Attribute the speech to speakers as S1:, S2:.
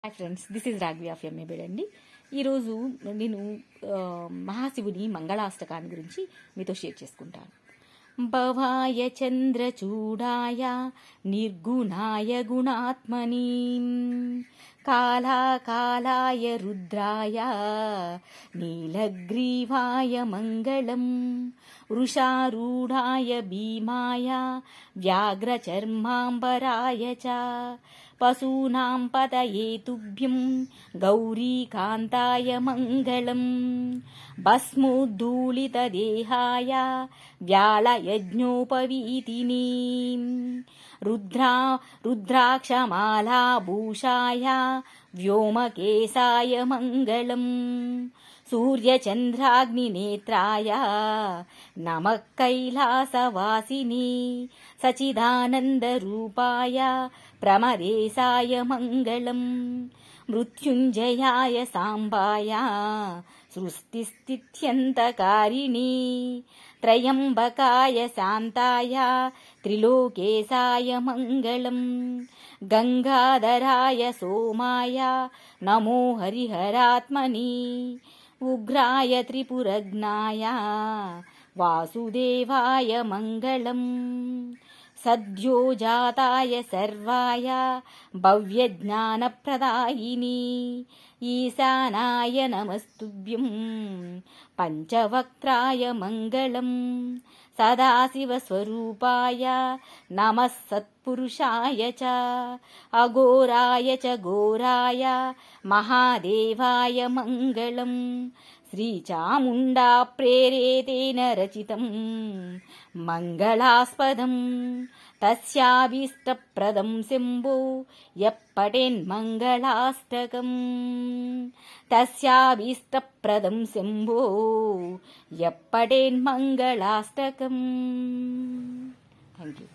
S1: Hi friends, this is Raghavi of M A B Ed అండి. ఈరోజు నేను మహాశివుని మంగళాష్టకాన్ని గురించి మీతో షేర్ చేసుకుంటాను. భవాయ చంద్రచూడాయ నిర్గుణాయ గుణాత్మని కాలాకాలాయ రుద్రాయ నీలగ్రీవాయ మంగళం వృషారూఢాయ భీమాయ వ్యాఘ్రచర్మాంబరాయ చ పశూనాం పతయే తుభ్యం గౌరీకాంతాయ మంగళం భస్మోద్ధూళితదేహాయ వ్యాళయజ్ఞోపవీతిని రుద్రాక్షమాలాభూషాయ వ్యోమకేశాయ మంగళం సూర్యచంద్రాగ్నినేత్రాయ నమః కైలాసవాసిని సచిదానందరూపాయ ప్రమదేశాయ మంగళం మృత్యుంజయాయ సాంబాయ సృష్టిస్థిత్యంతకారిణి త్రయంబకాయ శాంతాయ త్రిలోకేశాయ మంగళం గంగాధరాయ సోమాయ నమో హరిహరాత్మని ఉగ్రాయ త్రిపురజ్ఞాయ వాసుదేవాయ మంగళం సద్యోజాతాయ సర్వాయ భవ్యజ్ఞానప్రదాయిని ఈశానాయ నమస్తుభ్యం పంచవక్త్రాయ మంగళం సదాశివస్వరూపాయ నమః సత్పురుషాయ చ అఘోరాయ చ ఘోరాయ మహాదేవాయ మంగళం శ్రీచాముండా ప్రేరేతేన రచితం మంగళాస్పదం తస్యాభీష్టప్రదం శంభో యప్పటేన్మంగళాష్టకం తస్యాభీష్టప్రదం శంభో యప్పటేన్మంగళాష్టకం. Thank you.